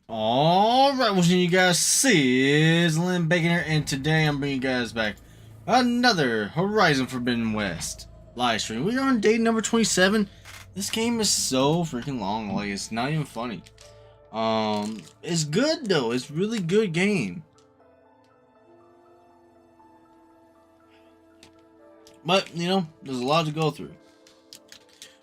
Alright, what's you guys? Sizzling Bacon here, and today I'm bringing you guys back another Horizon Forbidden West live stream. We are on day number 27. This game is so freaking long, like it's not even funny. It's good though. It's really good game. But, you know, there's a lot to go through.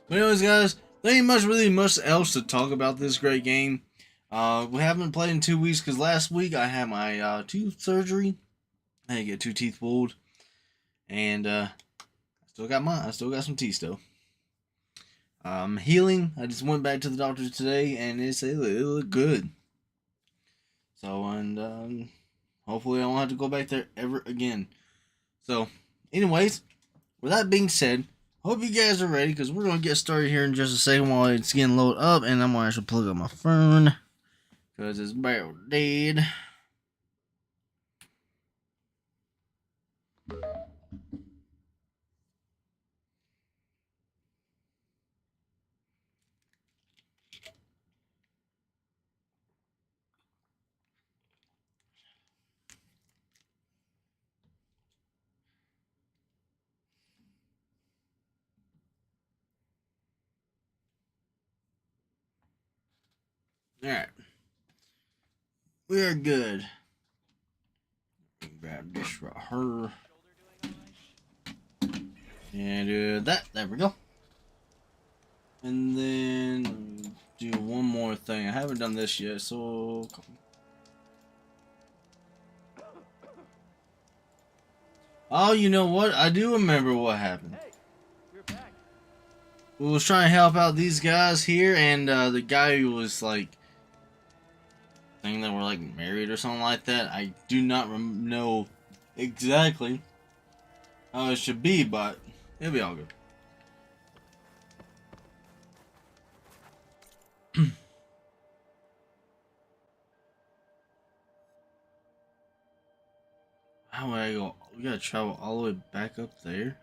But anyways, guys, there ain't really much else to talk about this great game. We haven't played in 2 weeks because last week I had my tooth surgery. I had to get 2 teeth pulled, and I still got mine. I still got some teeth still. Healing. I just went back to the doctor today, and they said it looked good. So, and hopefully I won't have to go back there ever again. So, anyways, with that being said, hope you guys are ready because we're gonna get started here in just a second while it's getting loaded up, and I'm gonna actually plug up my phone because it's about dead. Alright. We are good. Grab this right here. And do that. There we go. And then do one more thing. I haven't done this yet, so. Oh, you know what? I do remember what happened. We was trying to help out these guys here, and the guy who was like, I think they were like married or something like that. I do not know exactly how it should be, but it'll be all good. How would I go? We gotta travel all the way back up there.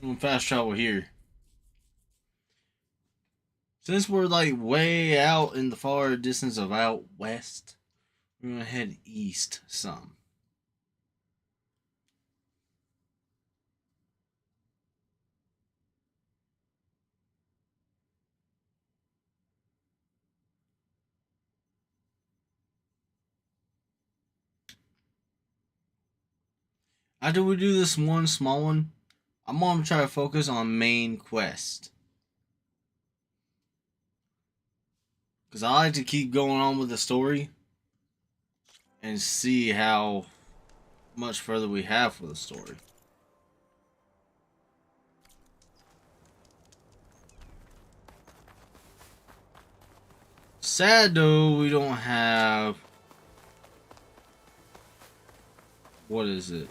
I'm gonna fast travel here. Since we're like way out in the far distance of out west, we're gonna head east some. After we do this one small one, I'm gonna try to focus on main quest. Because I like to keep going on with the story and see how much further we have for the story. Sad though, we don't have. What is it?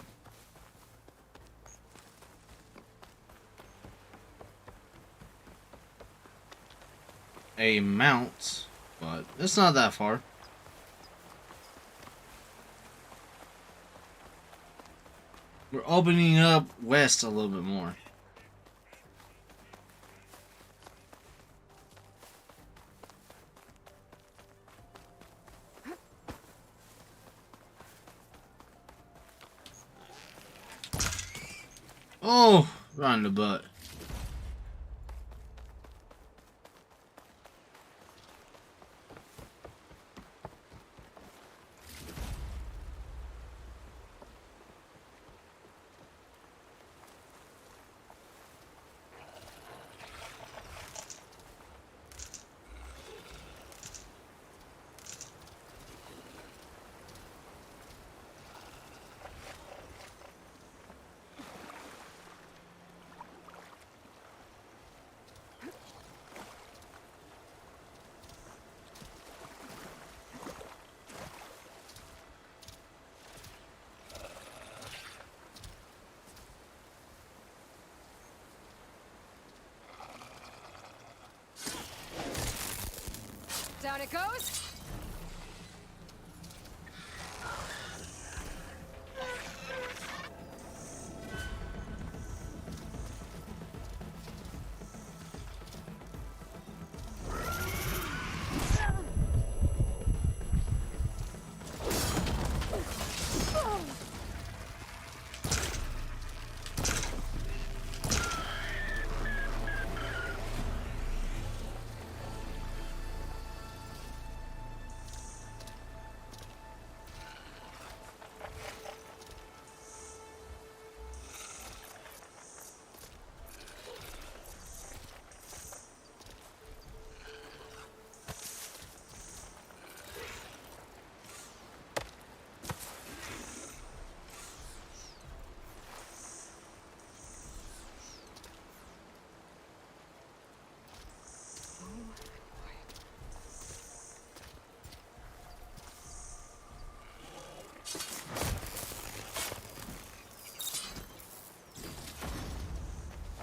A mount, but it's not that far. We're opening up west a little bit more. Oh, right in the butt. out it goes.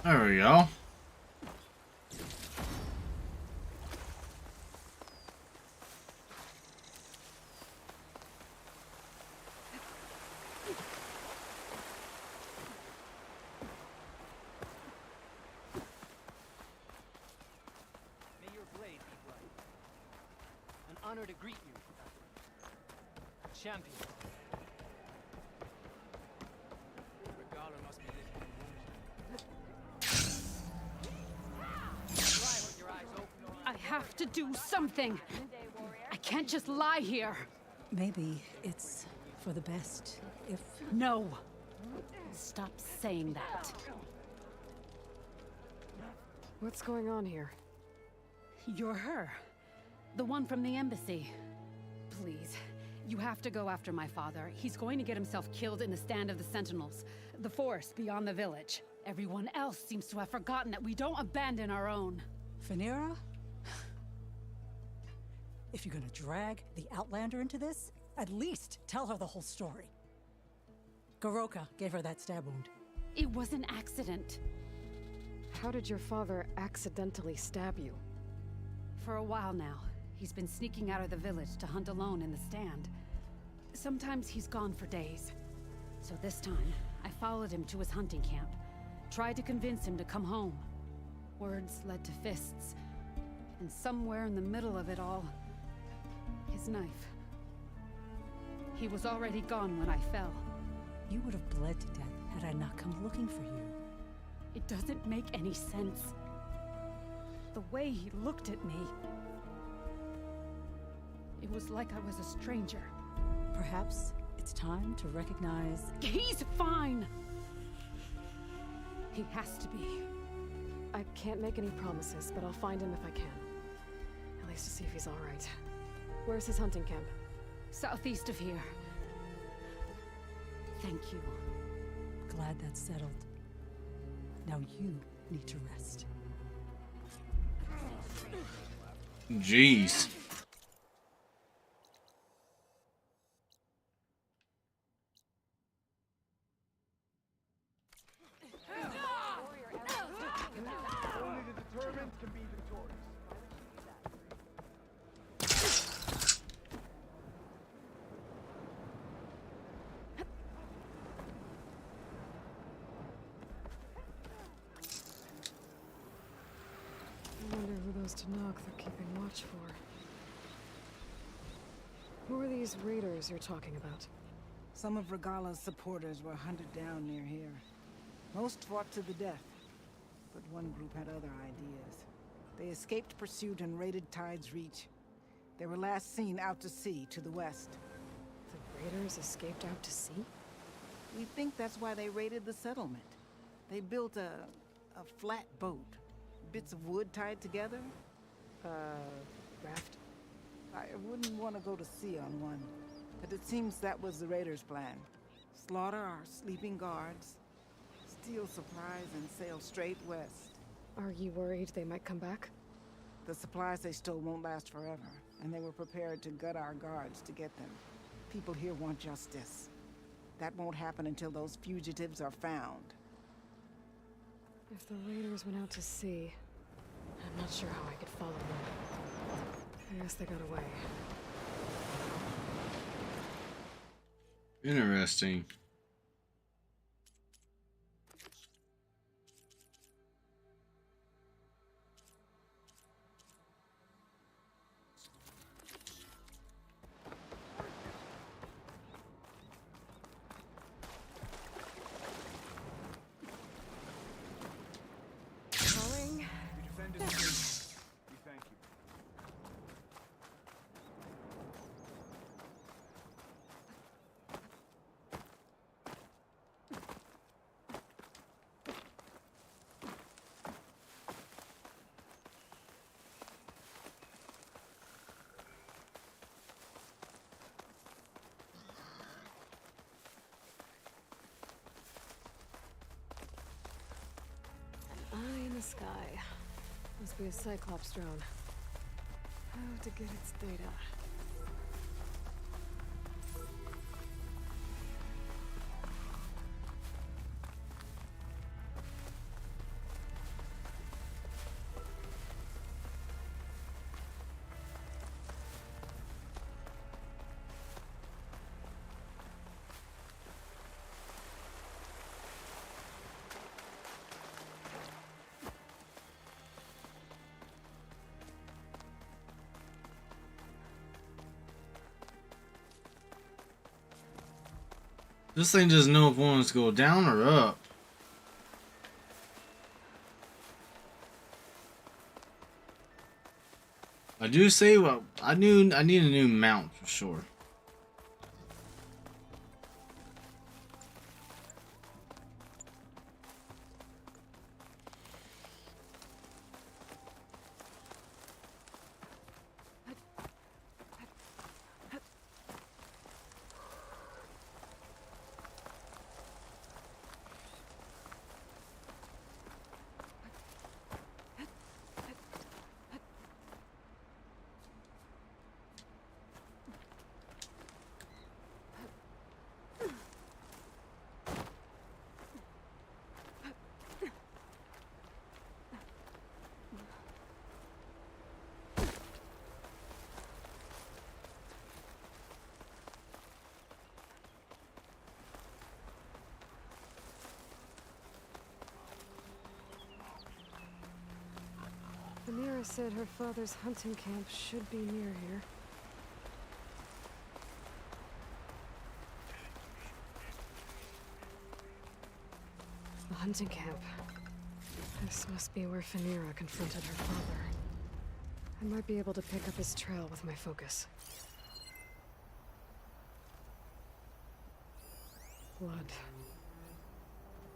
There we go. May your blade be bright. An honor to greet you, champion. Regala must be living in your eyes open. I have to do something. I can't just lie here. Maybe it's for the best, if... No. Stop saying that. What's going on here? You're her. The one from the embassy. Please, you have to go after my father. He's going to get himself killed in the stand of the Sentinels. The forest beyond the village. Everyone else seems to have forgotten that we don't abandon our own. Phanera? If you're gonna drag the Outlander into this, at least tell her the whole story. Goroka gave her that stab wound. It was an accident. How did your father accidentally stab you? For a while now, he's been sneaking out of the village to hunt alone in the stand. Sometimes he's gone for days. So this time, I followed him to his hunting camp. Tried to convince him to come home. Words led to fists. And somewhere in the middle of it all, his knife. He was already gone when I fell. You would have bled to death had I not come looking for you. It doesn't make any sense. The way he looked at me. It was like I was a stranger. Perhaps it's time to recognize... He's fine! He has to be. I can't make any promises, but I'll find him if I can. At least to see if he's all right. Where's his hunting camp? Southeast of here. Thank you. Glad that's settled. Now you need to rest. Jeez. Only the determined can be victorious. I wonder who those Tanakh they're keeping watch for. Who are these raiders you're talking about? Some of Regala's supporters were hunted down near here. Most fought to the death, but one group had other ideas. They escaped pursuit and raided Tide's Reach. They were last seen out to sea, to the west. The raiders escaped out to sea? We think that's why they raided the settlement. They built a flat boat. Bits of wood tied together. Raft? I wouldn't want to go to sea on one, but it seems that was the raiders' plan. Slaughter our sleeping guards, steal supplies, and sail straight west. Are you worried they might come back? The supplies they stole won't last forever, and they were prepared to gut our guards to get them. People here want justice. That won't happen until those fugitives are found. If the raiders went out to sea, I'm not sure how I could follow them. guess they got away. Interesting. Calling. You defended the base. We thank you. Eye in the sky. Must be a Cyclops drone. How to get its data? This thing doesn't know if it wants to go down or up. I do say, well, I need a new mount for sure. Amira said her father's hunting camp should be near here. The hunting camp. This must be where Phaneira confronted her father. I might be able to pick up his trail with my focus. Blood.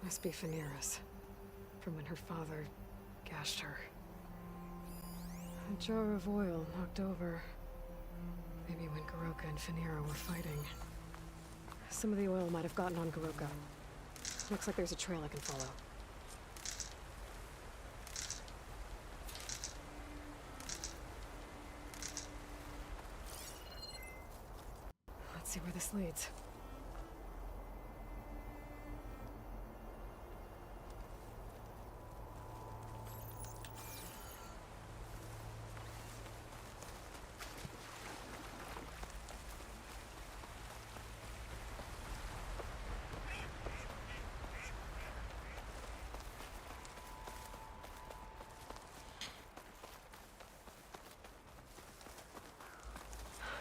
Must be Phaneira's. From when her father gashed her. A jar of oil knocked over. Maybe when Goroka and Phaneira were fighting. Some of the oil might have gotten on Goroka. Looks like there's a trail I can follow. Let's see where this leads.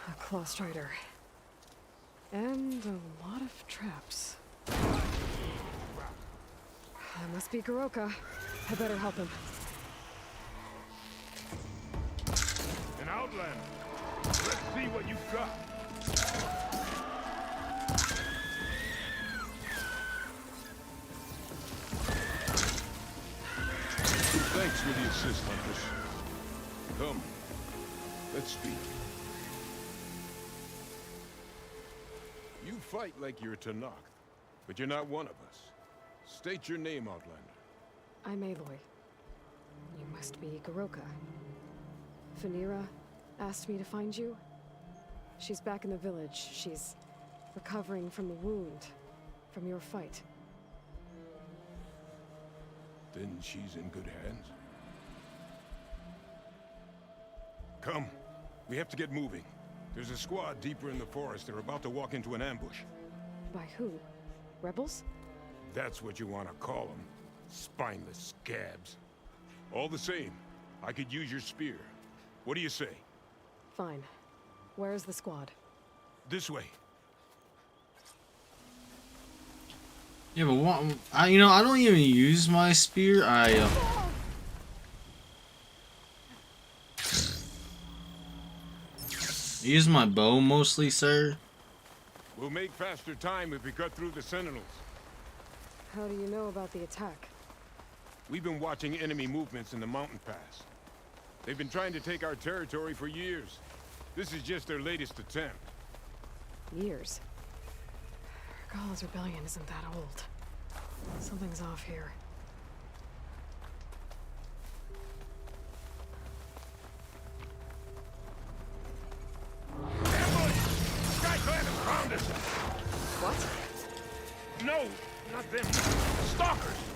A claw strider. And a lot of traps. That must be Goroka. I better help him. An outlander. Let's see what you've got. Thanks for the assist, Huntress. Come. Let's speak. You fight like you're Tanakh, but you're not one of us. State your name, Outlander. I'm Aloy. You must be Goroka. Phaneira asked me to find you. She's back in the village. She's recovering from the wound from your fight. Then she's in good hands. Come. We have to get moving. There's a squad deeper in the forest. They're about to walk into an ambush. By who? Rebels? That's what you want to call them. Spineless scabs. All the same, I could use your spear. What do you say? Fine. Where is the squad? This way. Yeah, but what, I don't even use my spear. I use my bow mostly, sir. We'll make faster time if we cut through the sentinels. How do you know about the attack? We've been watching enemy movements in the mountain pass. They've been trying to take our territory for years. This is just their latest attempt. Years. Gala's rebellion isn't that old. Something's off here. Ambush! Skyclan has found us! What? No, not them. Stalkers!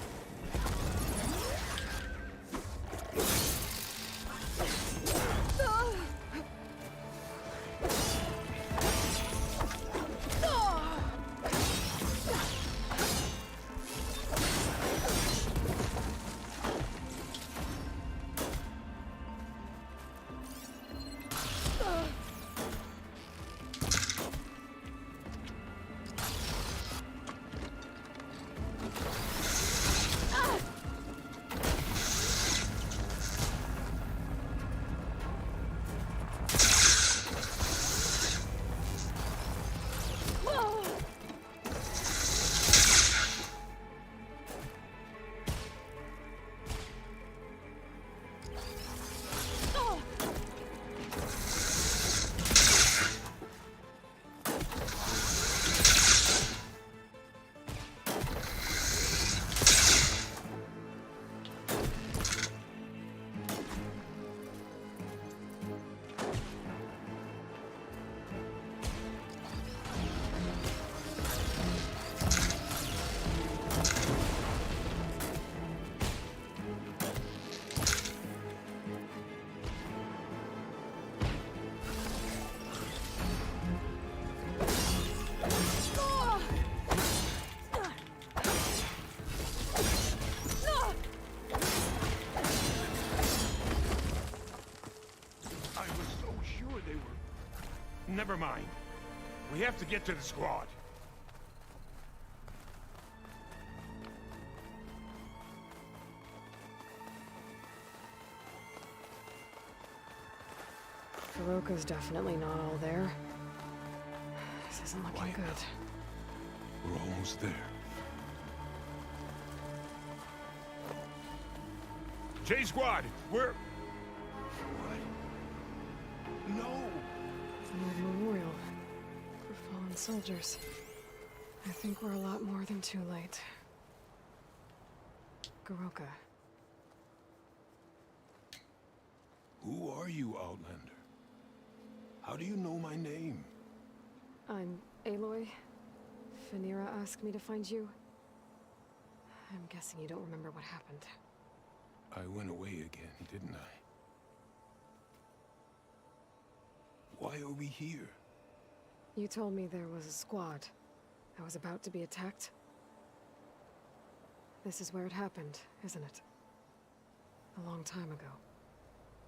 Never mind. We have to get to the squad. Feroka's definitely not all there. This isn't looking Quiet. good. We're almost there. J Squad, we're... What? No! An old memorial for fallen soldiers. I think we're a lot more than too late. Goroka. Who are you, Outlander? How do you know my name? I'm Aloy. Phaneera asked me to find you. I'm guessing you don't remember what happened. I went away again, didn't I? Why are we here? You told me there was a squad. I was about to be attacked. This is where it happened, isn't it? A long time ago.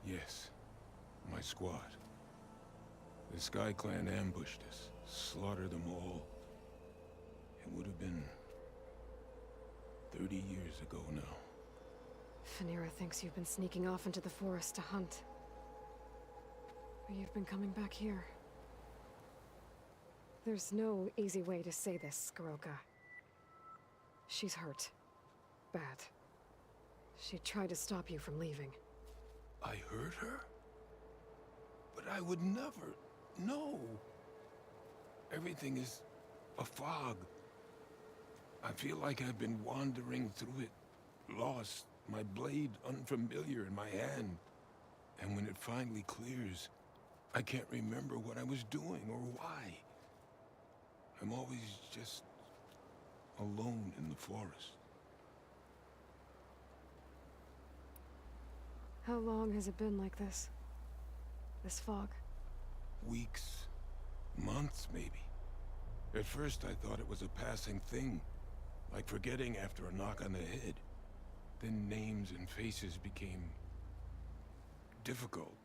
Yes, my squad. The Sky Clan ambushed us, slaughtered them all. It would have been 30 years ago now. Phaneera thinks you've been sneaking off into the forest to hunt. But you've been coming back here. There's no easy way to say this, Goroka. She's hurt. Bad. She tried to stop you from leaving. I hurt her? But I would never... No! Everything is a fog. I feel like I've been wandering through it, lost, my blade unfamiliar in my hand. And when it finally clears, I can't remember what I was doing or why. I'm always just alone in the forest. How long has it been like this? This fog? weeks, months maybe. At first I thought it was a passing thing, like forgetting after a knock on the head. Then names and faces became difficult,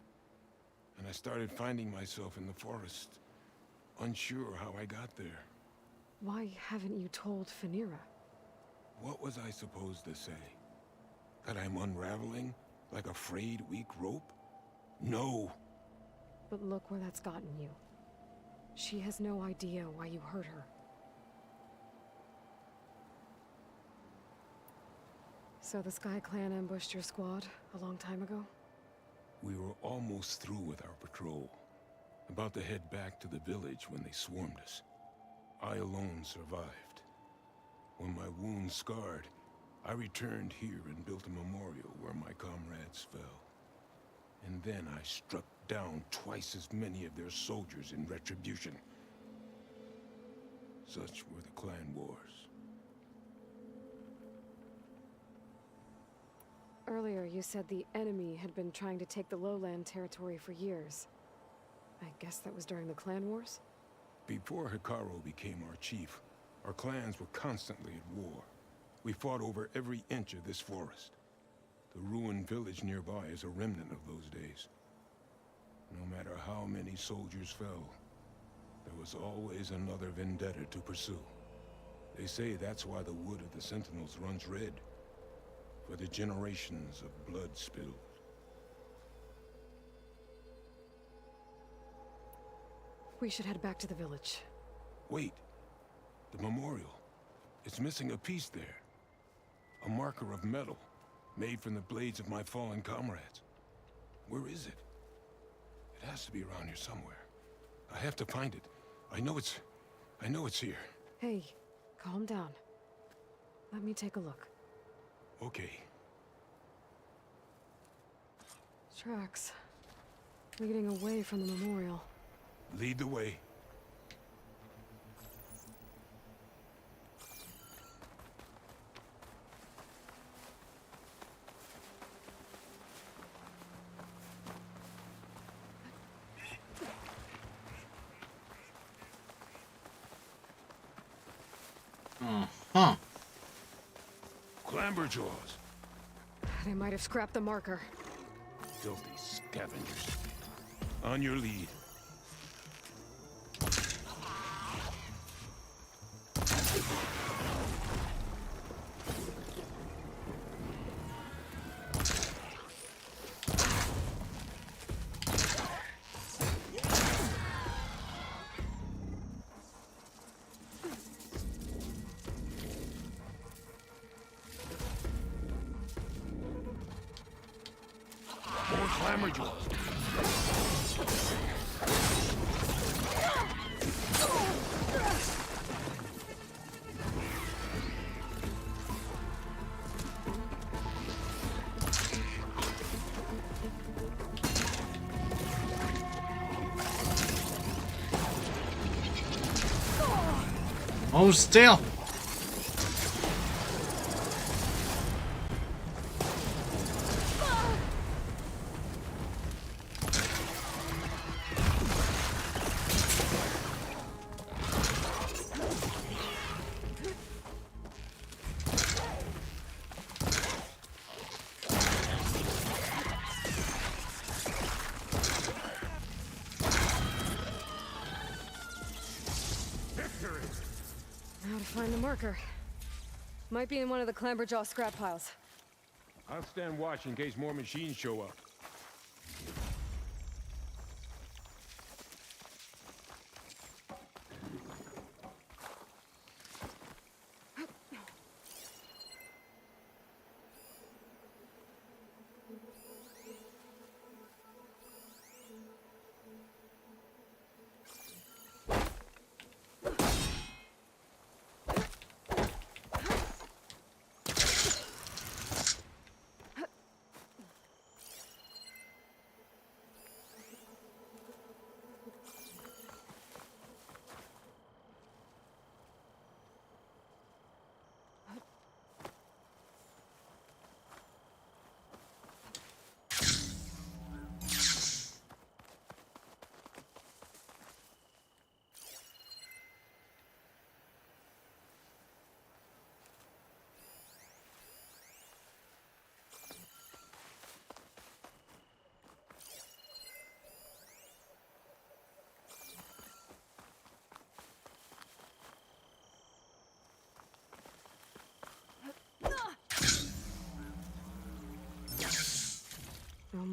and I started finding myself in the forest, unsure how I got there. Why haven't you told Phaneira? What was I supposed to say? That I'm unraveling like a frayed, weak rope? No! But look where that's gotten you. She has no idea why you hurt her. So the Sky Clan ambushed your squad a long time ago? We were almost through with our patrol. About to head back to the village when they swarmed us. I alone survived. When my wounds scarred, I returned here and built a memorial where my comrades fell. And then I struck down twice as many of their soldiers in retribution. Such were the clan wars. Earlier, you said the enemy had been trying to take the lowland territory for years. I guess that was during the clan wars? Before Hikaru became our chief, our clans were constantly at war. We fought over every inch of this forest. The ruined village nearby is a remnant of those days. No matter how many soldiers fell, there was always another vendetta to pursue. They say that's why the wood of the Sentinels runs red, for the generations of blood spilled. We should head back to the village. Wait. The memorial. It's missing a piece there. A marker of metal, made from the blades of my fallen comrades. Where is it? It has to be around here somewhere. I have to find it. I know it's here. Hey, calm down. Let me take a look. Okay. Tracks. Leading away from the memorial. Lead the way. Huh. Clamberjaws. They might have scrapped the marker. Filthy scavengers. On your lead. More clamberjaws. Oh, still. Now to find the marker. Might be in one of the Clamberjaw scrap piles. I'll stand watch in case more machines show up.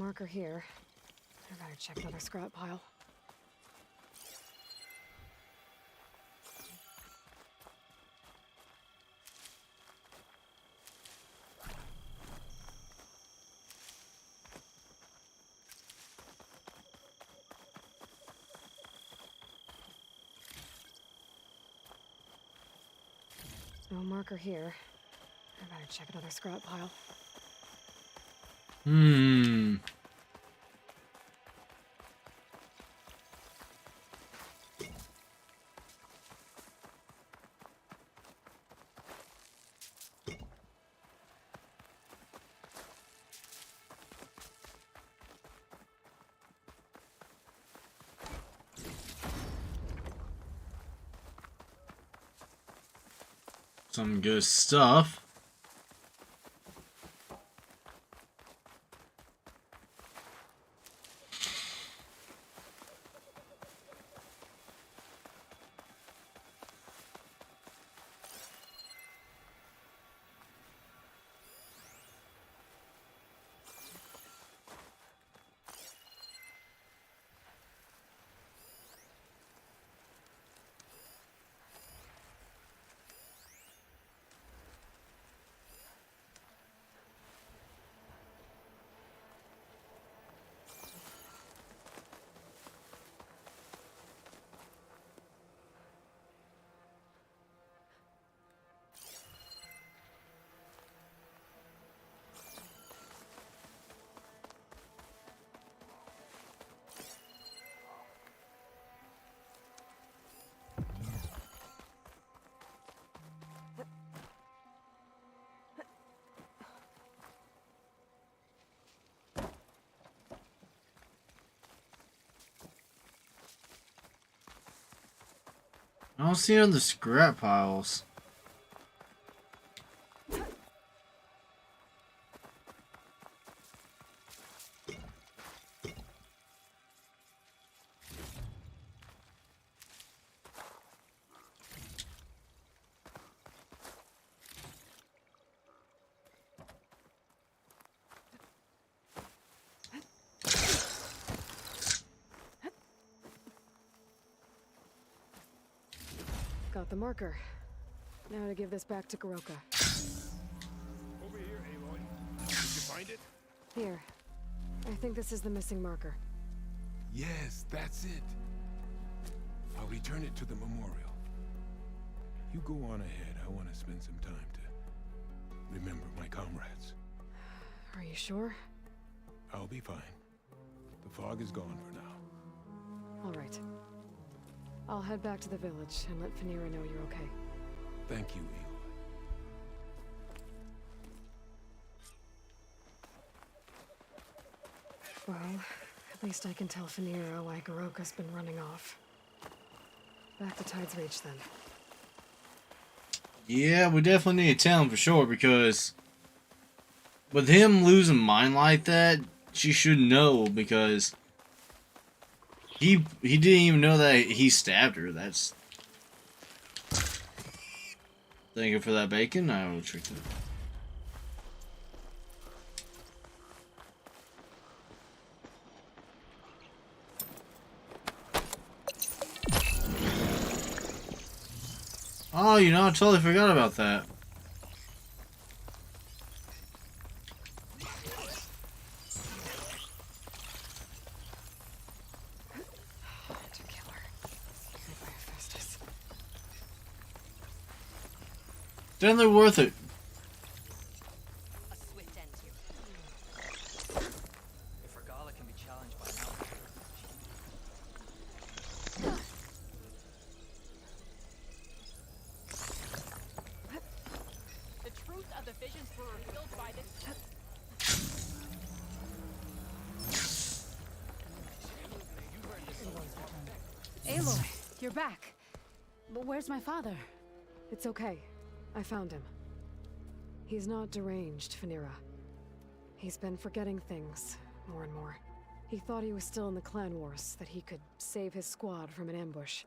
marker here. I better check another scrap pile. No marker here. I better check another scrap pile. Some good stuff. I don't see it on the scrap piles. Got the marker. Now to give this back to Goroka. Over here, Aloy. Did you find it? Here. I think this is the missing marker. Yes, that's it. I'll return it to the memorial. You go on ahead. I want to spend some time to remember my comrades. Are you sure? I'll be fine. The fog is gone for now. All right. I'll head back to the village and let Fanira know you're okay. Thank you, Aloy. Well, at least I can tell Fanira why Goroka's been running off. Back to Tide's Reach, then. Yeah, we definitely need to tell him for sure, because with him losing mine like that, she should know, because he didn't even know that he stabbed her. That's... Thank you for that bacon. I will trick it. Oh, you know, I totally forgot about that. To kill her. By Hephaestus. Definitely worth it. A swift end here. If Regala can be challenged by now. The truth of the visions were revealed by this. Aloy, you're back. But where's my father? It's okay. I found him. He's not deranged, Fanira. He's been forgetting things, more and more. He thought he was still in the clan wars, that he could save his squad from an ambush.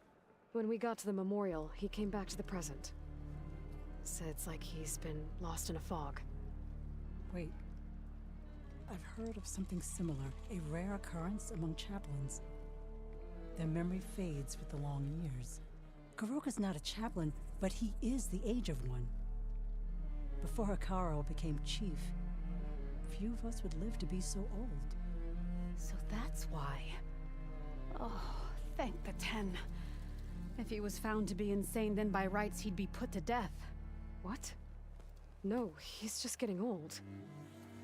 When we got to the memorial, he came back to the present. Said it's like he's been lost in a fog. Wait. I've heard of something similar, a rare occurrence among chaplains. Their memory fades with the long years. Goroka's not a chaplain, but he is the age of one. Before Hikaru became chief, few of us would live to be so old. So that's why. Oh, thank the 10. If he was found to be insane, then by rights he'd be put to death. What? No, he's just getting old.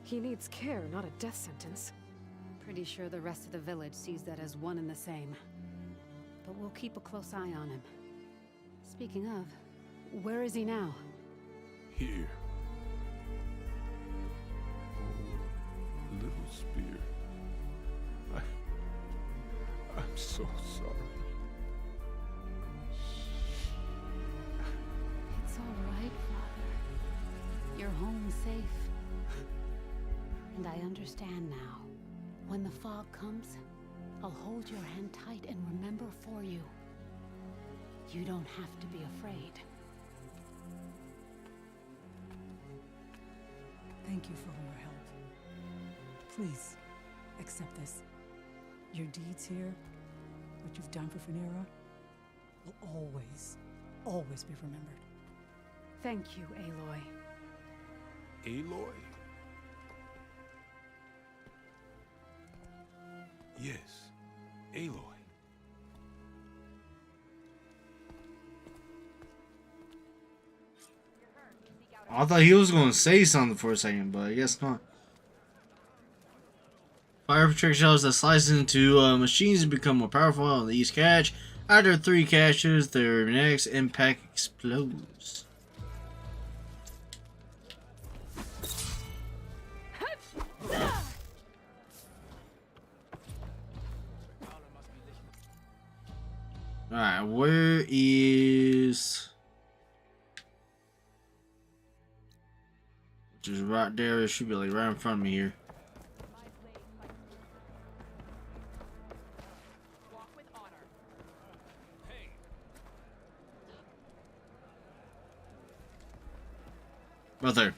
He needs care, not a death sentence. Pretty sure the rest of the village sees that as one and the same. But we'll keep a close eye on him. Speaking of, where is he now? Here. Oh, little spear. I'm so sorry. It's all right, Father. You're home safe. And I understand now. When the fog comes, I'll hold your hand tight and remember for you. You don't have to be afraid. Thank you for all your help. Please, accept this. Your deeds here, what you've done for Phaneera, will always, always be remembered. Thank you, Aloy. Aloy? Yes, Aloy. I thought he was going to say something for a second, but I guess not. Fire projectiles that slice into machines and become more powerful on the east cache. After 3 caches, their next impact explodes. Alright, where is... Which is right there. It should be like right in front of me here. Right there.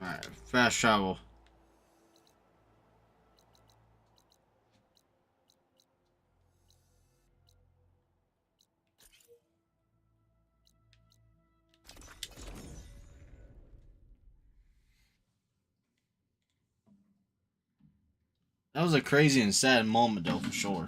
Alright, fast travel. That was a crazy and sad moment, though, for sure.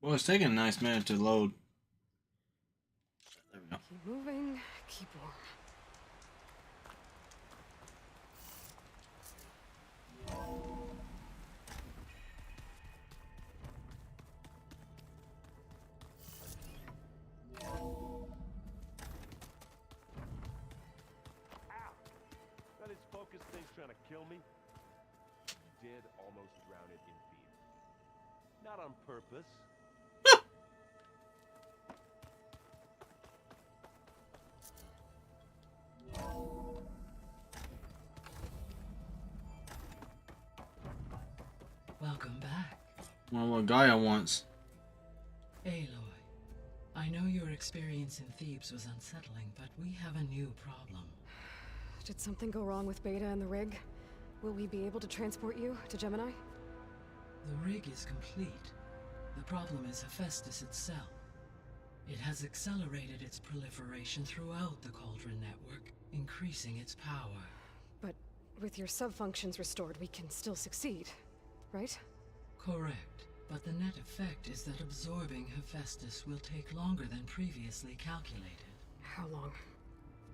Well, it's taking a nice minute to load. There we go. Keep moving, keep warm. That his focus thing's trying to kill me? He did almost drown it in fear. Not on purpose. Welcome back. Well, what Gaia wants. Aloy, I know your experience in Thebes was unsettling, but we have a new problem. Did something go wrong with Beta and the rig? Will we be able to transport you to Gemini? The rig is complete. The problem is Hephaestus itself. It has accelerated its proliferation throughout the Cauldron network, increasing its power. But with your sub-functions restored, we can still succeed, right? Correct, but the net effect is that absorbing Hephaestus will take longer than previously calculated. How long?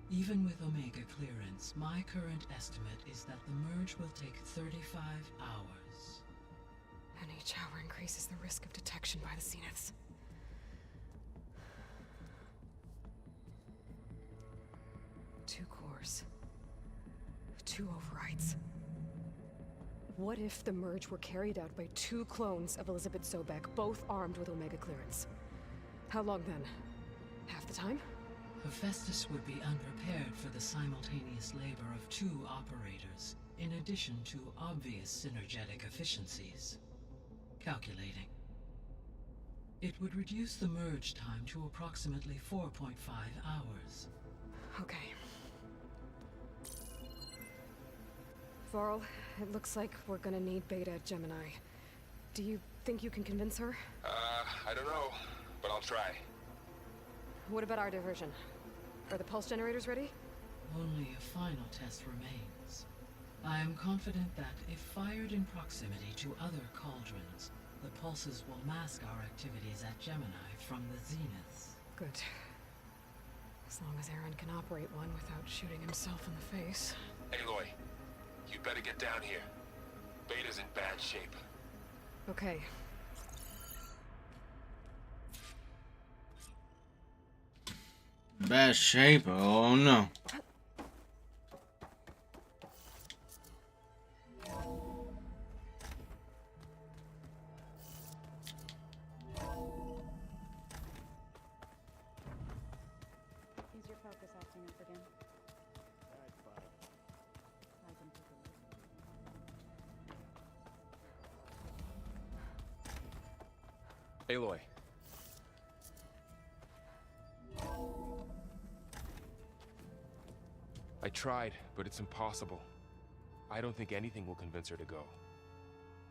Even with Omega clearance, my current estimate is that the merge will take 35 hours. And each hour increases the risk of detection by the Zeniths. Two cores. Two overrides. What if the merge were carried out by two clones of Elizabeth Sobek, both armed with Omega clearance? How long then? Half the time? Hephaestus would be unprepared for the simultaneous labor of two operators, in addition to obvious synergetic efficiencies. Calculating. It would reduce the merge time to approximately 4.5 hours. Okay. Varl, it looks like we're gonna need Beta at Gemini. Do you think you can convince her? I don't know, but I'll try. What about our diversion? Are the pulse generators ready? Only a final test remains. I am confident that if fired in proximity to other cauldrons, the pulses will mask our activities at Gemini from the zeniths. Good. As long as Aaron can operate one without shooting himself in the face. Aloy, you better get down here. Beta's in bad shape. Okay. Bad shape? Oh no. Is your focus acting up again? I can take a look. Aloy. I tried, but it's impossible. I don't think anything will convince her to go.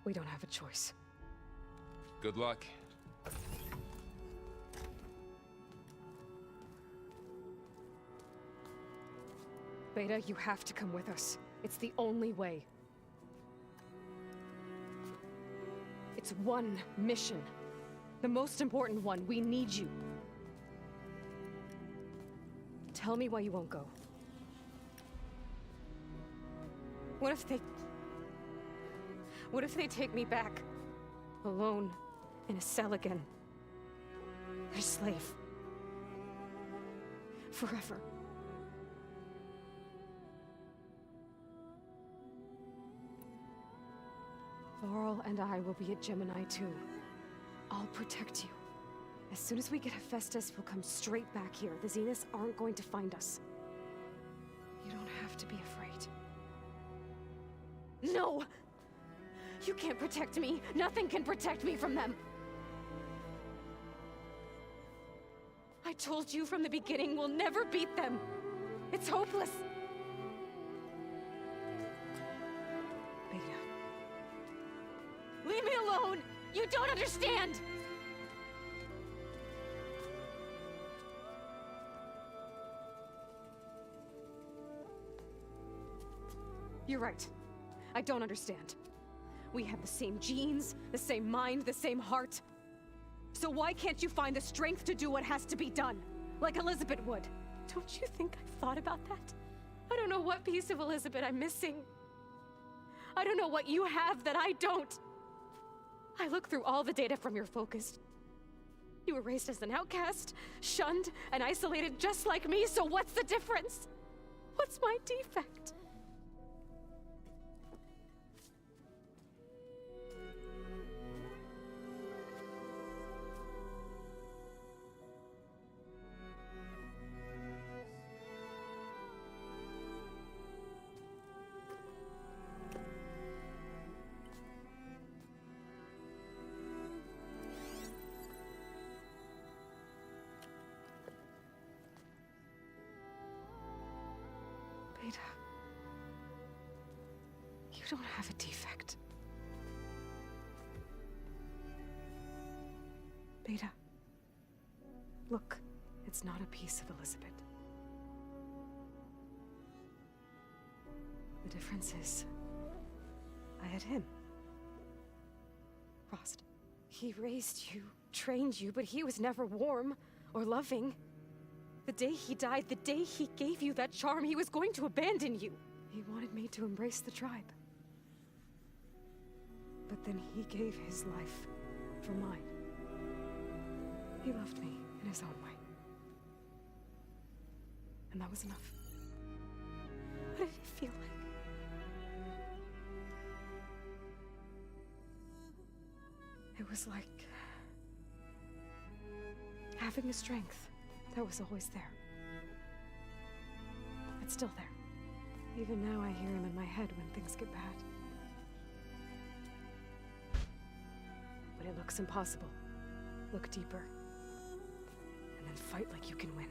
We don't have a choice. Good luck. Beta, you have to come with us. It's the only way. It's one mission. The most important one. We need you. Tell me why you won't go. What if they take me back? Alone, in a cell again. Their slave. Forever. Varl and I will be at Gemini too. I'll protect you. As soon as we get Hephaestus, we'll come straight back here. The Zeniths aren't going to find us. You don't have to be afraid. No! You can't protect me. Nothing can protect me from them. I told you from the beginning, we'll never beat them. It's hopeless. Beta. Leave me alone! You don't understand! You're right. I don't understand. We have the same genes, the same mind, the same heart. So why can't you find the strength to do what has to be done? Like Elizabeth would. Don't you think I've thought about that? I don't know what piece of Elizabeth I'm missing. I don't know what you have that I don't. I look through all the data from your focus. You were raised as an outcast, shunned, and isolated just like me, so what's the difference? What's my defect? Beta, you don't have a defect. Beta, look, it's not a piece of Elizabeth. The difference is, I had him. Frost. He raised you, trained you, but he was never warm or loving. The day he died, the day he gave you that charm, he was going to abandon you. He wanted me to embrace the tribe. But then he gave his life for mine. He loved me in his own way. And that was enough. What did it feel like? It was like having a strength that was always there. It's still there. Even now I hear him in my head when things get bad. When it looks impossible, look deeper. And then fight like you can win.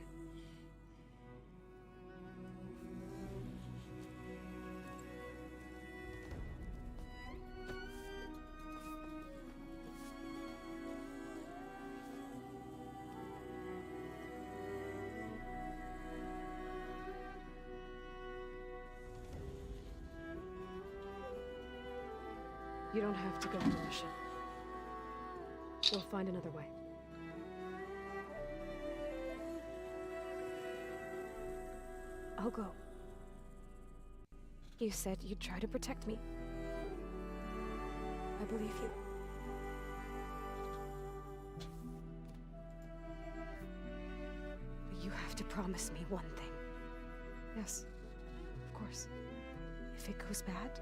You don't have to go on the mission. We'll find another way. I'll go. You said you'd try to protect me. I believe you. But you have to promise me one thing. Yes, of course. If it goes bad,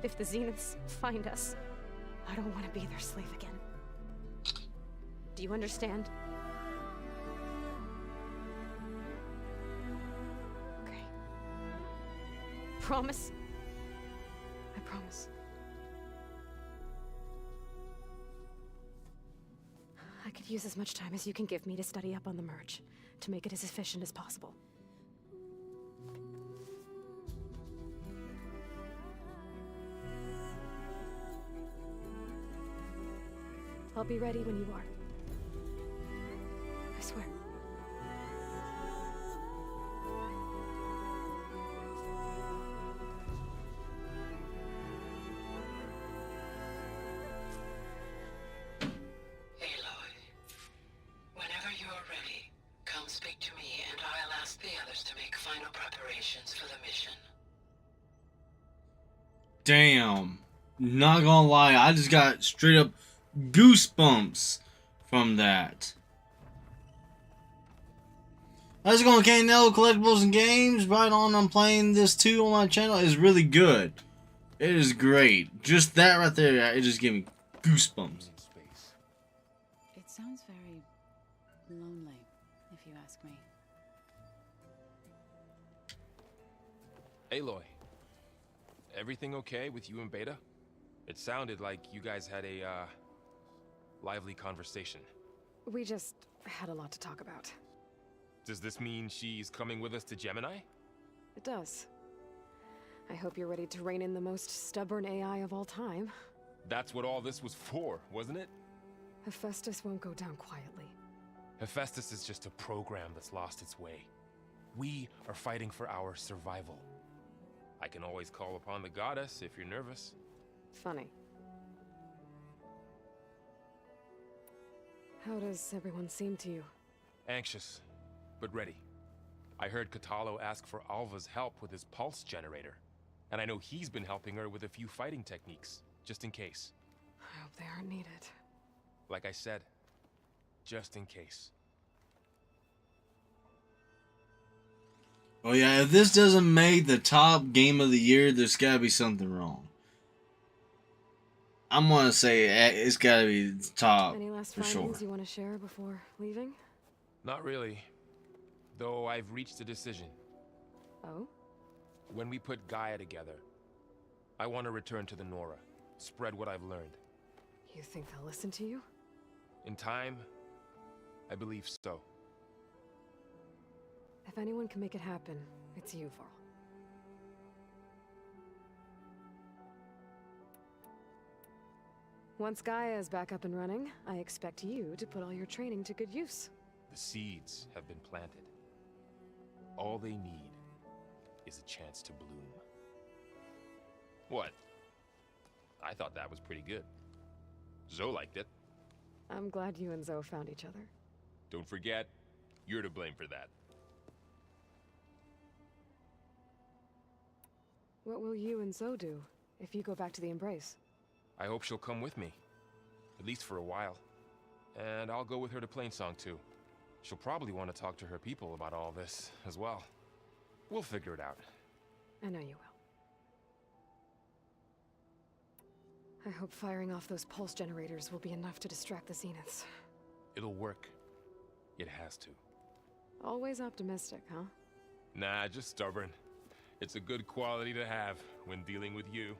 if the Zeniths find us, I don't want to be their slave again. Do you understand? Okay. Promise? I promise. I could use as much time as you can give me to study up on the merge, to make it as efficient as possible. I'll be ready when you are. I swear. Aloy, whenever you are ready, come speak to me and I'll ask the others to make final preparations for the mission. Damn. Not gonna lie, I just got straight up goosebumps from that. How's it going, KNL Collectibles and Games? Right on, I'm playing this too on my channel. It's really good. It is great. Just that right there, it just gave me goosebumps. It sounds very lonely, if you ask me. Aloy, everything okay with you and Beta? It sounded like you guys had a, lively conversation. We just had a lot to talk about. Does this mean she's coming with us to Gemini? It does. I hope you're ready to rein in the most stubborn AI of all time. That's what all this was for, wasn't it? Hephaestus won't go down quietly. Hephaestus is just a program that's lost its way. We are fighting for our survival. I can always call upon the goddess if you're nervous. Funny. How does everyone seem to you? Anxious, but ready. I heard Katalo ask for Alva's help with his pulse generator. And I know he's been helping her with a few fighting techniques, just in case. I hope they aren't needed. Like I said, just in case. Oh yeah, if this doesn't make the top game of the year, there's gotta be something wrong. I'm gonna say it's gotta be top. Any last for findings sure. you want to share before leaving? Not really. Though I've reached a decision. Oh? When we put Gaia together, I want to return to the Nora, spread what I've learned. You think they'll listen to you? In time, I believe so. If anyone can make it happen, it's you, Varl. Once Gaia is back up and running, I expect you to put all your training to good use. The seeds have been planted. All they need is a chance to bloom. What? I thought that was pretty good. Zoe liked it. I'm glad you and Zoe found each other. Don't forget, You're to blame for that. What will you and Zoe do if you go back to the Embrace? I hope she'll come with me. At least for a while. And I'll go with her to Plainsong too. She'll probably want to talk to her people about all this as well. We'll figure it out. I know you will. I hope firing off those pulse generators will be enough to distract the Zeniths. It'll work. It has to. Always optimistic, huh? Nah, just stubborn. It's a good quality to have when dealing with you.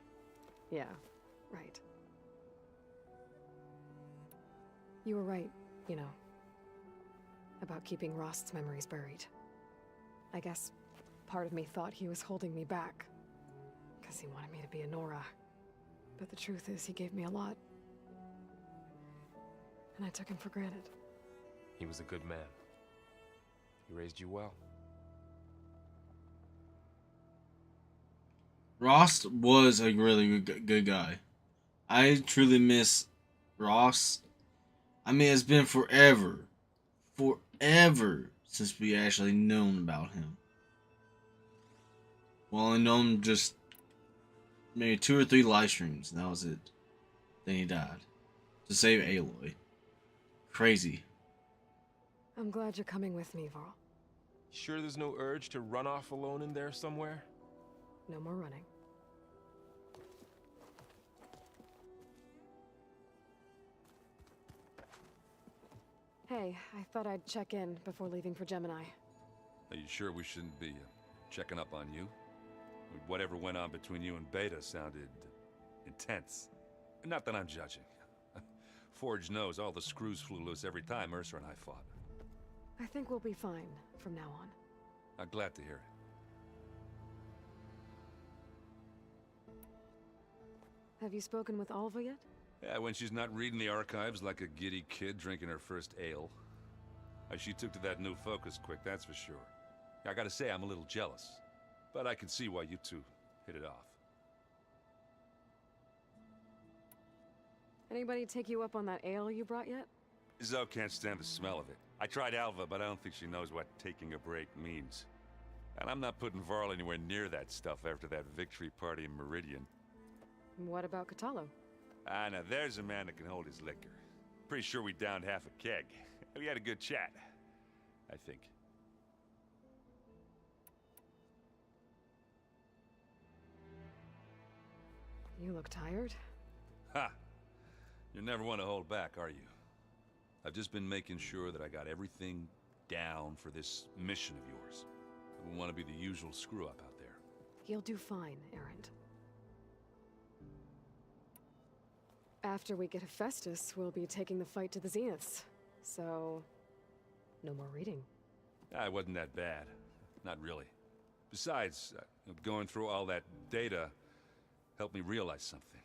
Yeah, right. You were right, you know, about keeping Rost's memories buried. I guess part of me thought he was holding me back, because he wanted me to be a Nora. But the truth is, he gave me a lot. And I took him for granted. He was a good man. He raised you well. Ross was a really good guy. I truly miss Ross. I mean, it's been forever since we actually known about him. Well, I know him just maybe 2 or 3 live streams, and that was it. Then he died to save Aloy. Crazy. I'm glad you're coming with me, Varl. Sure there's no urge to run off alone in there somewhere? No more running. Hey, I thought I'd check in before leaving for Gemini. Are you sure we shouldn't be checking up on you? Whatever went on between you and Beta sounded intense. Not that I'm judging. Forge knows all the screws flew loose every time Mercer and I fought. I think we'll be fine from now on. I'm glad to hear it. Have you spoken with Alva yet? Yeah, when she's not reading the archives like a giddy kid drinking her first ale. She took to that new focus quick, that's for sure. I gotta say, I'm a little jealous. But I can see why you two hit it off. Anybody take you up on that ale you brought yet? Zoe can't stand the smell of it. I tried Alva, but I don't think she knows what taking a break means. And I'm not putting Varl anywhere near that stuff after that victory party in Meridian. What about Catalo? Ah, now there's a man that can hold his liquor. Pretty sure we downed half a keg. We had a good chat, I think. You look tired. Ha! You never want to hold back, are you? I've just been making sure that I got everything down for this mission of yours. I wouldn't want to be the usual screw-up out there. You'll do fine, Erend. After we get Hephaestus, we'll be taking the fight to the Zeniths. So, no more reading. Ah, it wasn't that bad. Not really. Besides, going through all that data helped me realize something.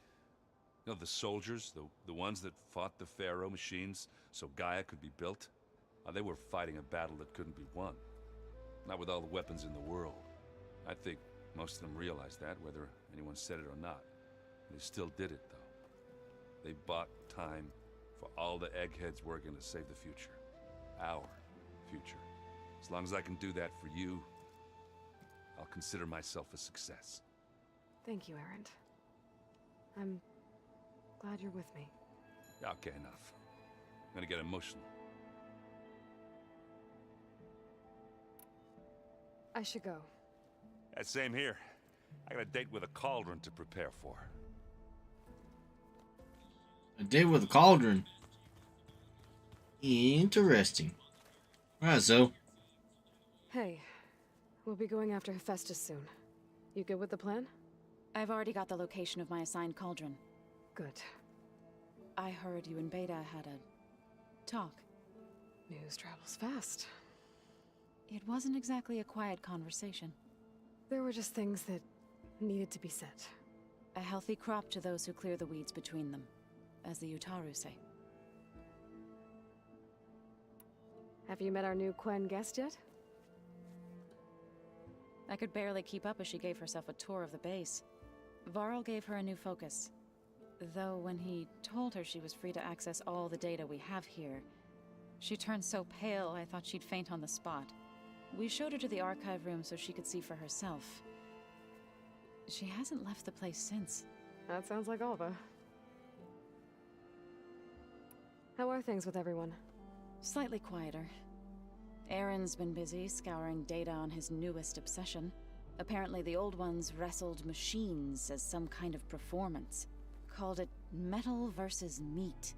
You know, the soldiers, the ones that fought the Pharaoh machines so Gaia could be built, they were fighting a battle that couldn't be won. Not with all the weapons in the world. I think most of them realized that, whether anyone said it or not. They still did it, though. They bought time for all the eggheads working to save the future. Our future. As long as I can do that for you, I'll consider myself a success. Thank you, Erend. I'm glad you're with me. Okay, enough. I'm gonna get emotional. I should go. Same here. I got a date with a cauldron to prepare for. A date with a cauldron. Interesting. Alright, Zoe. Hey, we'll be going after Hephaestus soon. You good with the plan? I've already got the location of my assigned cauldron. Good. I heard you and Beta had a talk. News travels fast. It wasn't exactly a quiet conversation. There were just things that needed to be said. A healthy crop to those who clear the weeds between them, as the Utaru say. Have you met our new Quen guest yet? I could barely keep up as she gave herself a tour of the base. Varl gave her a new focus. Though when he told her she was free to access all the data we have here, She turned so pale, I thought she'd faint on the spot. We showed her to the archive room so she could see for herself. She hasn't left the place since. That sounds like Alva. How are things with everyone? Slightly quieter. Aaron's been busy scouring data on his newest obsession. Apparently the old ones wrestled machines as some kind of performance. Called it metal versus meat.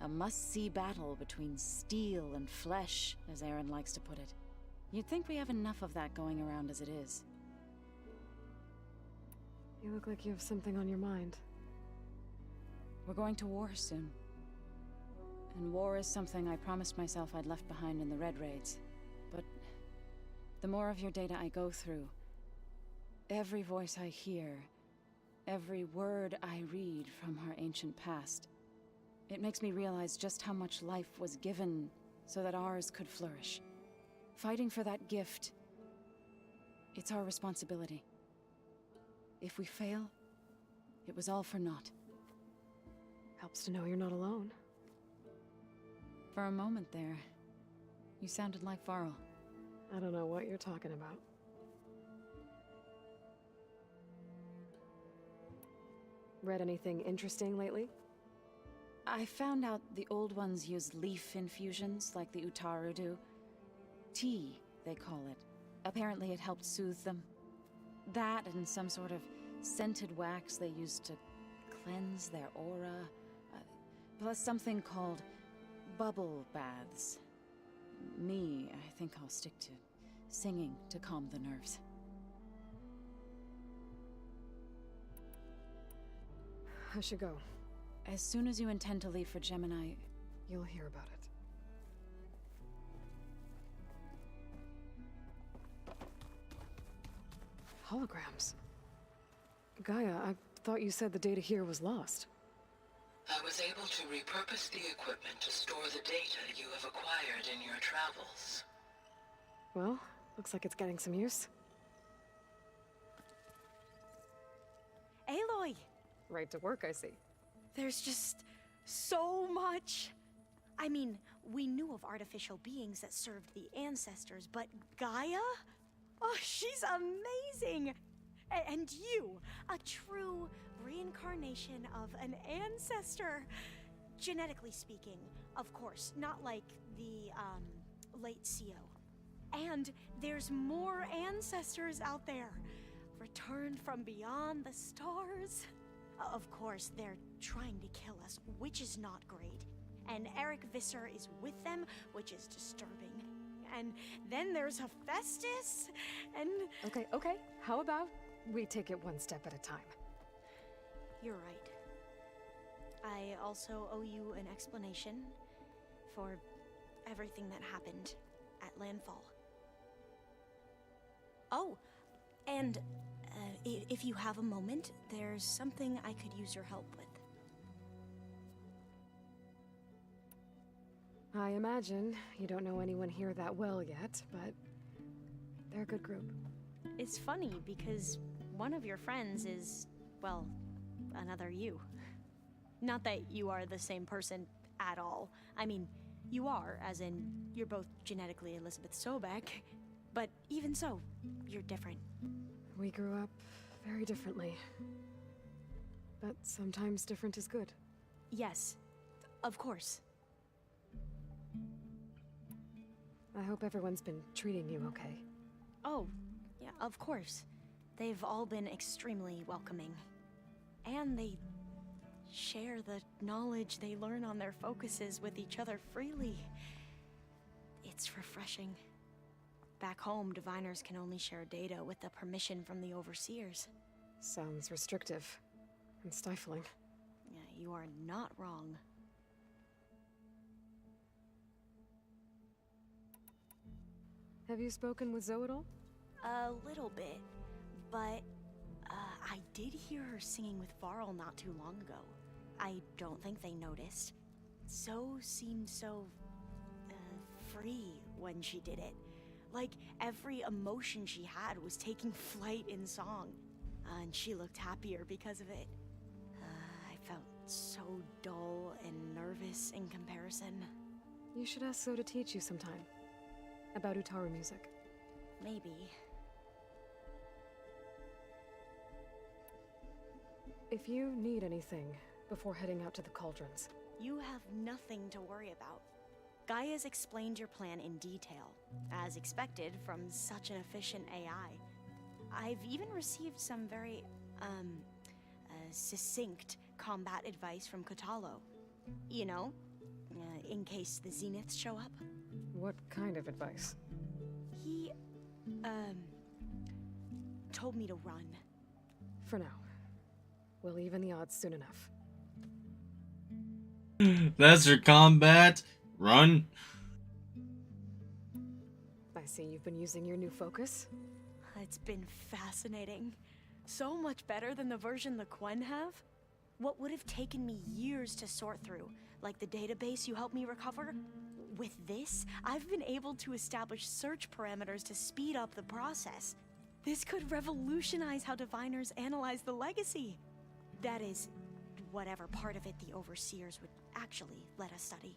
A must-see battle between steel and flesh, as Aaron likes to put it. You'd think we have enough of that going around as it is. You look like you have something on your mind. We're going to war soon. And war is something I promised myself I'd left behind in the Red Raids. But the more of your data I go through, every voice I hear, every word I read from our ancient past, it makes me realize just how much life was given so that ours could flourish. Fighting for that gift, it's our responsibility. If we fail, it was all for naught. Helps to know you're not alone. For a moment there, you sounded like Varl. I don't know what you're talking about. Read anything interesting lately? I found out the old ones use leaf infusions like the Utaru do. Tea, they call it. Apparently it helped soothe them. That and some sort of scented wax they used to cleanse their aura. Plus something called bubble baths. Me, I think I'll stick to singing to calm the nerves. I should go. As soon as you intend to leave for Gemini, you'll hear about it. Holograms. Gaia, I thought you said the data here was lost. I was able to repurpose the equipment to store the data you have acquired in your travels. Well, looks like it's getting some use. Aloy! Right to work, I see. There's just so much. I mean, we knew of artificial beings that served the ancestors, but Gaia? Oh, she's amazing! And you, a true reincarnation of an ancestor. Genetically speaking, of course, not like the, late CO. And there's more ancestors out there, returned from beyond the stars. Of course, they're trying to kill us, which is not great. And Eric Visser is with them, which is disturbing. And then there's Hephaestus, and... Okay. How about we take it one step at a time? You're right. I also owe you an explanation for everything that happened at Landfall. Oh, and if you have a moment, there's something I could use your help with. I imagine you don't know anyone here that well yet, but they're a good group. It's funny because one of your friends is, well, another you. Not that you are the same person at all. I mean, you are, as in, you're both genetically Elizabeth Sobek, but even so, you're different. We grew up very differently. But sometimes different is good. Yes, of course. I hope everyone's been treating you okay. Oh, yeah, of course. They've all been extremely welcoming. And they share the knowledge they learn on their focuses with each other freely. It's refreshing. Back home, diviners can only share data with the permission from the overseers. Sounds restrictive and stifling. Yeah, you are not wrong. Have you spoken with Zoe at all? A little bit, but I did hear her singing with Varl not too long ago. I don't think they noticed. Zoe seemed so free when she did it. Like every emotion she had was taking flight in song. And she looked happier because of it. I felt so dull and nervous in comparison. You should ask Zo to teach you sometime. About Utaru music. Maybe. If you need anything before heading out to the cauldrons. You have nothing to worry about. Gaia's explained your plan in detail, as expected from such an efficient AI. I've even received some very, succinct combat advice from Katalo. You know, in case the Zeniths show up. What kind of advice? He, told me to run. For now. We'll even the odds soon enough. That's your combat. Run. I see you've been using your new focus. It's been fascinating. So much better than the version the Quen have. What would have taken me years to sort through, like the database you helped me recover, with this, I've been able to establish search parameters to speed up the process. This could revolutionize how diviners analyze the legacy. That is, whatever part of it the Overseers would actually let us study.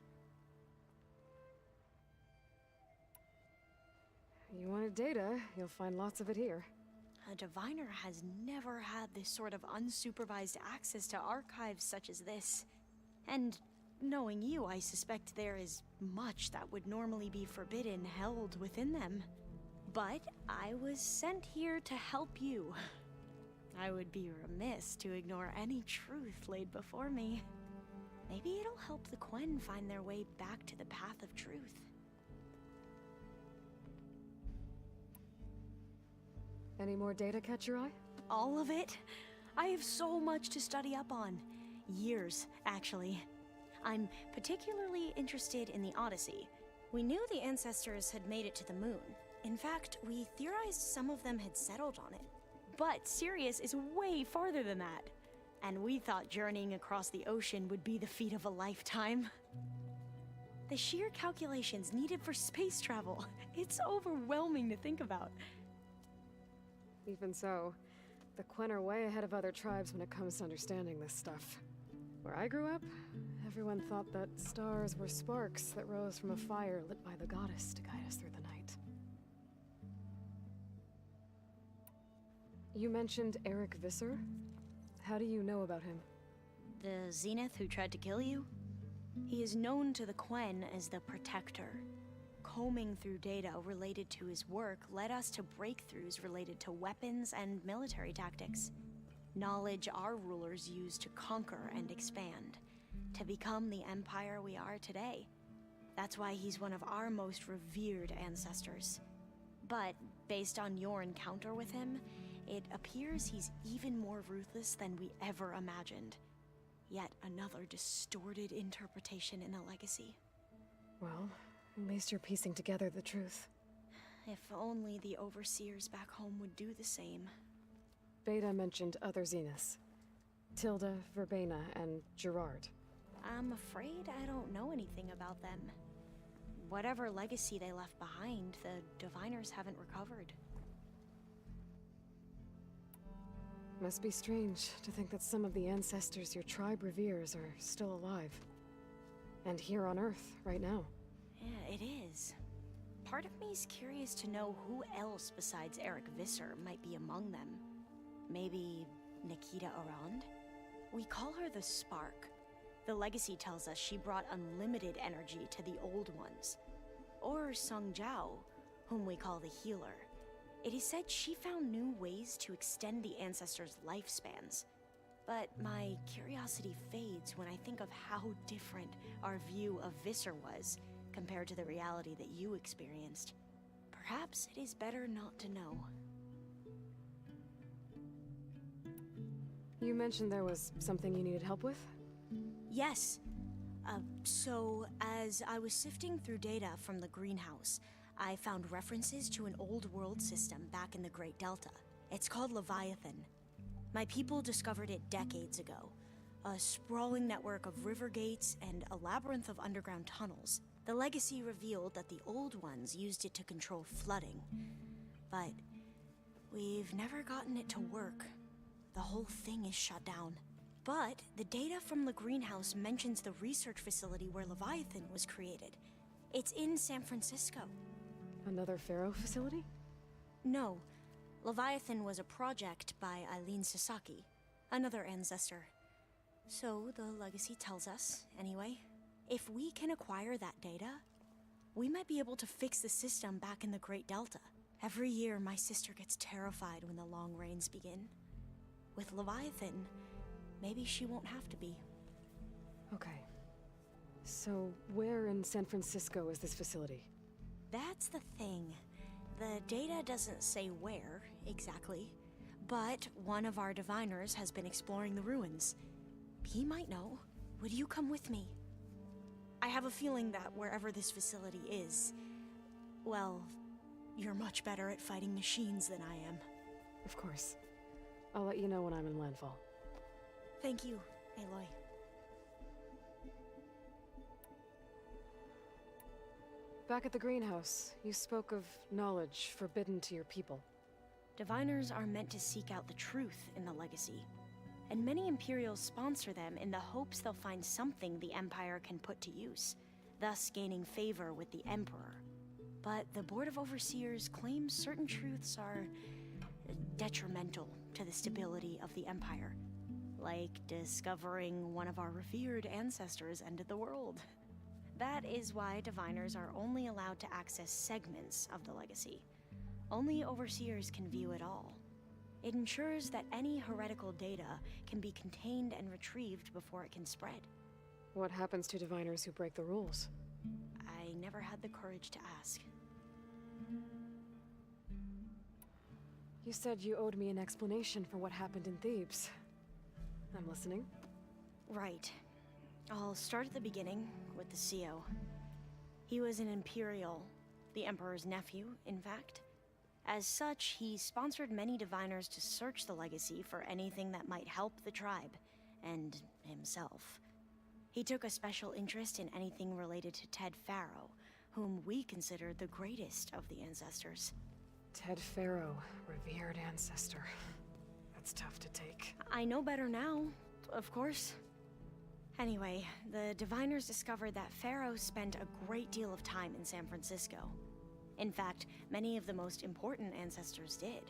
You wanted data, you'll find lots of it here. A diviner has never had this sort of unsupervised access to archives such as this. And knowing you, I suspect there is much that would normally be forbidden held within them. But I was sent here to help you. I would be remiss to ignore any truth laid before me. Maybe it'll help the Quen find their way back to the path of truth. Any more data catch your eye? All of it? I have so much to study up on. Years, actually. I'm particularly interested in the Odyssey. We knew the ancestors had made it to the moon. In fact, we theorized some of them had settled on it. But Sirius is way farther than that. And we thought journeying across the ocean would be the feat of a lifetime. The sheer calculations needed for space travel, it's overwhelming to think about. Even so, the Quen are way ahead of other tribes when it comes to understanding this stuff. Where I grew up, everyone thought that stars were sparks that rose from a fire lit by the goddess to guide us through the night. You mentioned Eric Visser? How do you know about him? The Zenith who tried to kill you? He is known to the Quen as the Protector. Combing through data related to his work led us to breakthroughs related to weapons and military tactics. Knowledge our rulers used to conquer and expand, to become the empire we are today. That's why he's one of our most revered ancestors. But based on your encounter with him, it appears he's even more ruthless than we ever imagined. Yet another distorted interpretation in the legacy. Well, at least you're piecing together the truth. If only the Overseers back home would do the same. Beta mentioned other Zeniths. Tilda, Verbena, and Gerard. I'm afraid I don't know anything about them. Whatever legacy they left behind, the diviners haven't recovered. Must be strange to think that some of the ancestors your tribe reveres are still alive. And here on Earth, right now. Yeah, it is. Part of me is curious to know who else besides Eric Visser might be among them. Maybe Nikita Arand? We call her the Spark. The legacy tells us she brought unlimited energy to the old ones. Or Sung Jiao, whom we call the Healer. It is said she found new ways to extend the ancestors' lifespans. But my curiosity fades when I think of how different our view of Visser was compared to the reality that you experienced. Perhaps it is better not to know. You mentioned there was something you needed help with? Yes. So, as I was sifting through data from the greenhouse, I found references to an old world system back in the Great Delta. It's called Leviathan. My people discovered it decades ago. A sprawling network of river gates and a labyrinth of underground tunnels. The legacy revealed that the old ones used it to control flooding. But we've never gotten it to work. The whole thing is shut down. But the data from the greenhouse mentions the research facility where Leviathan was created. It's in San Francisco. Another Pharaoh facility? No. Leviathan was a project by Eileen Sasaki, another ancestor. So the legacy tells us, anyway, if we can acquire that data, we might be able to fix the system back in the Great Delta. Every year, my sister gets terrified when the long rains begin. With Leviathan, maybe she won't have to be. Okay. So, where in San Francisco is this facility? That's the thing. The data doesn't say where, exactly. But one of our diviners has been exploring the ruins. He might know. Would you come with me? I have a feeling that wherever this facility is, well, you're much better at fighting machines than I am. Of course. I'll let you know when I'm in landfall. Thank you, Aloy. Back at the greenhouse, you spoke of knowledge forbidden to your people. Diviners are meant to seek out the truth in the legacy, and many Imperials sponsor them in the hopes they'll find something the Empire can put to use, thus gaining favor with the Emperor. But the Board of Overseers claims certain truths are detrimental to the stability of the Empire, like discovering one of our revered ancestors ended the world. That is why diviners are only allowed to access segments of the legacy. Only Overseers can view it all. It ensures that any heretical data can be contained and retrieved before it can spread. What happens to diviners who break the rules? I never had the courage to ask. You said you owed me an explanation for what happened in Thebes. I'm listening. Right. I'll start at the beginning, with the CO. He was an Imperial, the Emperor's nephew, in fact. As such, he sponsored many diviners to search the legacy for anything that might help the tribe, and himself. He took a special interest in anything related to Ted Faro, whom we consider the greatest of the ancestors. Ted Faro, revered ancestor. That's tough to take. I know better now, of course. Anyway, the diviners discovered that Pharaoh spent a great deal of time in San Francisco. In fact, many of the most important ancestors did.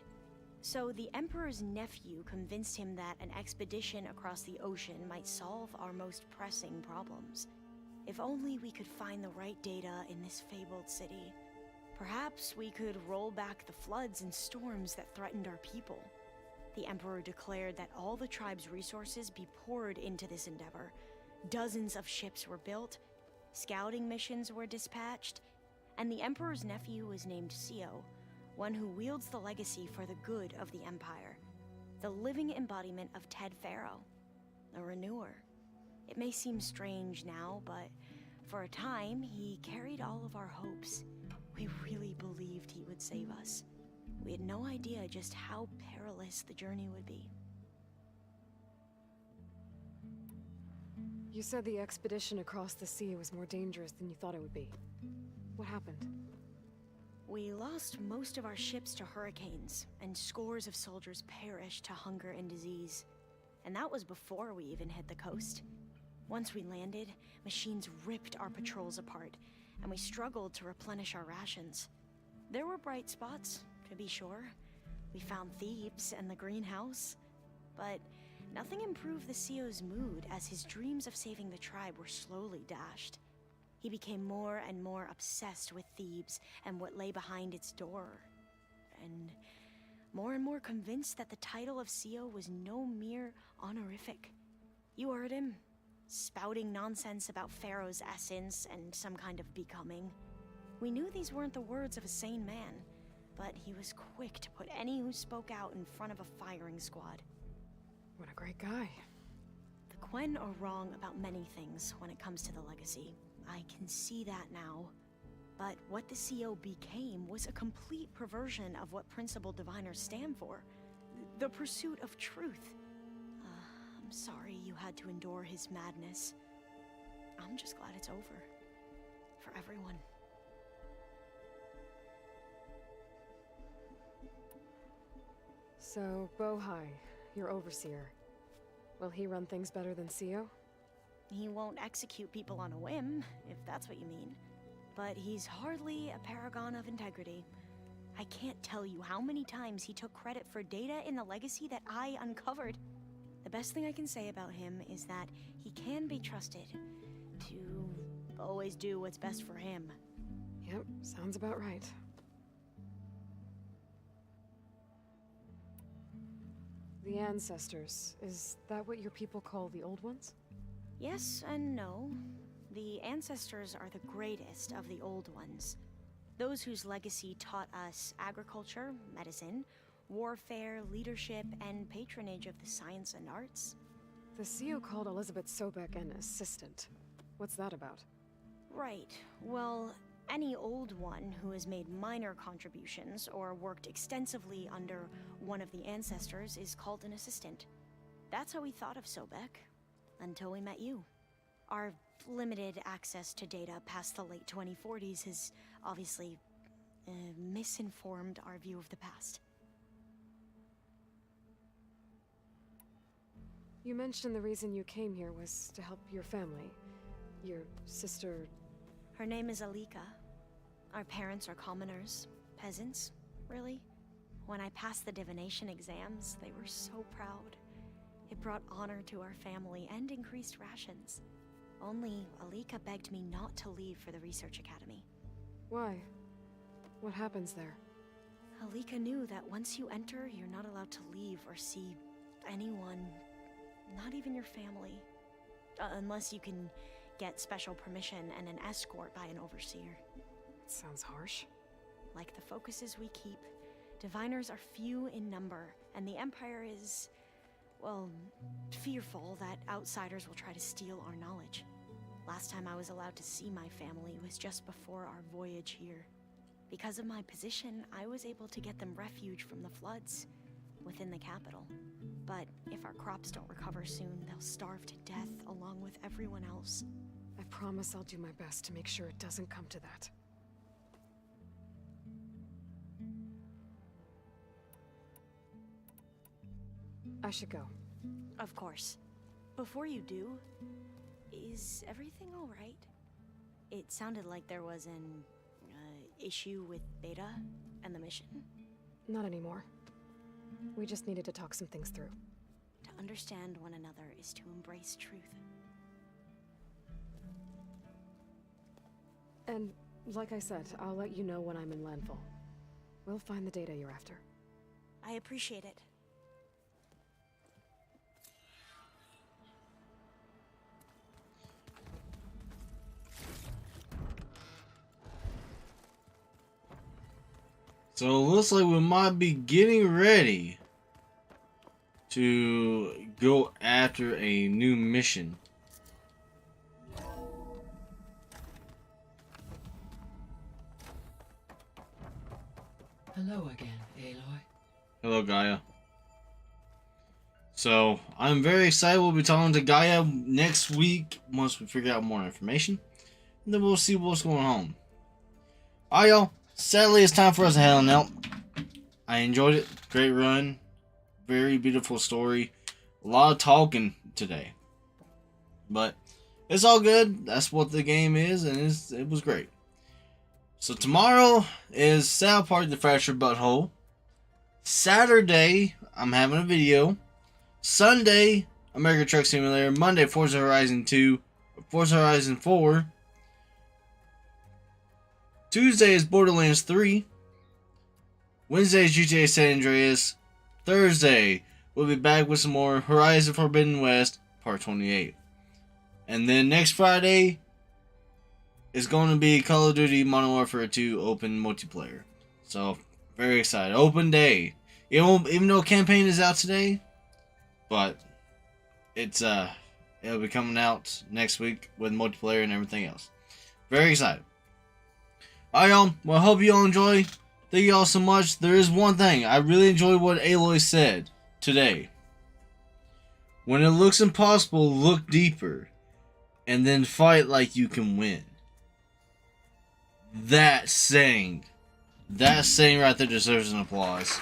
So the Emperor's nephew convinced him that an expedition across the ocean might solve our most pressing problems. If only we could find the right data in this fabled city. Perhaps we could roll back the floods and storms that threatened our people. The Emperor declared that all the tribe's resources be poured into this endeavor. Dozens of ships were built, scouting missions were dispatched, and the Emperor's nephew was named Sio, one who wields the legacy for the good of the Empire. The living embodiment of Ted Faro, a renewer. It may seem strange now, but for a time, he carried all of our hopes. We really believed he would save us. We had no idea just how perilous the journey would be. You said the expedition across the sea was more dangerous than you thought it would be. What happened? We lost most of our ships to hurricanes, and scores of soldiers perished to hunger and disease. And that was before we even hit the coast. Once we landed, machines ripped our patrols apart, and we struggled to replenish our rations. There were bright spots, to be sure. We found Thebes and the greenhouse, but nothing improved the CEO's mood as his dreams of saving the tribe were slowly dashed. He became more and more obsessed with Thebes and what lay behind its door, and more convinced that the title of CEO was no mere honorific. You heard him, spouting nonsense about Pharaoh's essence and some kind of becoming. We knew these weren't the words of a sane man, but he was quick to put any who spoke out in front of a firing squad. What a great guy. The Quen are wrong about many things when it comes to the legacy. I can see that now. But what the CO became was a complete perversion of what principled diviners stand for. The pursuit of truth. I'm sorry you had to endure his madness. I'm just glad it's over. For everyone. So, Bohai, your overseer. Will he run things better than CEO? He won't execute people on a whim, if that's what you mean. but he's hardly a paragon of integrity. I can't tell you how many times he took credit for data in the legacy that I uncovered. The best thing I can say about him is that he can be trusted to always do what's best for him. Yep, sounds about right. The ancestors, is that what your people call the old ones? Yes and no. The ancestors are the greatest of the old ones. Those whose legacy taught us agriculture, medicine, warfare, leadership, and patronage of the science and arts. The CEO called Elizabeth Sobek an assistant. What's that about? Right. Well, any old one who has made minor contributions or worked extensively under one of the ancestors is called an assistant. That's how we thought of Sobek, until we met you. Our limited access to data past the late 2040s has obviously misinformed our view of the past. You mentioned the reason you came here was to help your family. Your sister... Her name is Alika. Our parents are commoners, peasants, really. When I passed the divination exams, they were so proud. It brought honor to our family and increased rations. Only Alika begged me not to leave for the research academy. Why? What happens there? Alika knew that once you enter, you're not allowed to leave or see anyone, not even your family. Unless you can get special permission and an escort by an overseer. Sounds harsh. Like the focuses we keep, diviners are few in number, and the Empire is, well, fearful that outsiders will try to steal our knowledge. Last time I was allowed to see my family was just before our voyage here. Because of my position, I was able to get them refuge from the floods within the capital. But if our crops don't recover soon, they'll starve to death along with everyone else. I promise I'll do my best to make sure it doesn't come to that. I should go. Of course. Before you do, is everything all right? It sounded like there was an issue with Beta and the mission. Not anymore. We just needed to talk some things through. To understand one another is to embrace truth. And like I said, I'll let you know when I'm in landfall. We'll find the data you're after. I appreciate it. So it looks like we might be getting ready to go after a new mission. Hello again, Aloy. Hello, Gaia. So I'm very excited. We'll be talking to Gaia next week once we figure out more information, and then we'll see what's going on. Alright, y'all. Sadly, it's time for us to head on out. I enjoyed it. Great run. Very beautiful story. A lot of talking today. But it's all good. That's what the game is, and it was great. So tomorrow is South Park The Fractured Butthole. Saturday, I'm having a video. Sunday, American Truck Simulator. Monday, Forza Horizon 2. Forza Horizon 4. Tuesday is Borderlands 3. Wednesday is GTA San Andreas. Thursday, we'll be back with some more Horizon Forbidden West, Part 28. And then next Friday is going to be Call of Duty Modern Warfare 2 Open Multiplayer. So, very excited. Open day. Even though campaign is out today, but it'll be coming out next week with multiplayer and everything else. Very excited. Alright, y'all. Well, I hope you all enjoy. Thank you all so much. There is one thing. I really enjoyed what Aloy said today. When it looks impossible, look deeper. And then fight like you can win. That saying right there deserves an applause.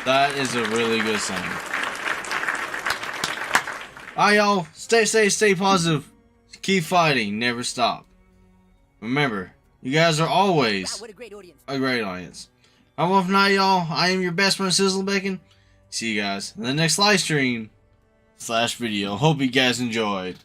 That is a really good saying. Alright, y'all. Stay safe, stay positive. Keep fighting. Never stop. Remember, You guys are always Wow, what a great audience. a great audience. Well, if not, y'all, I am your best friend, Sizzle Bacon. See you guys in the next live stream / video. Hope you guys enjoyed.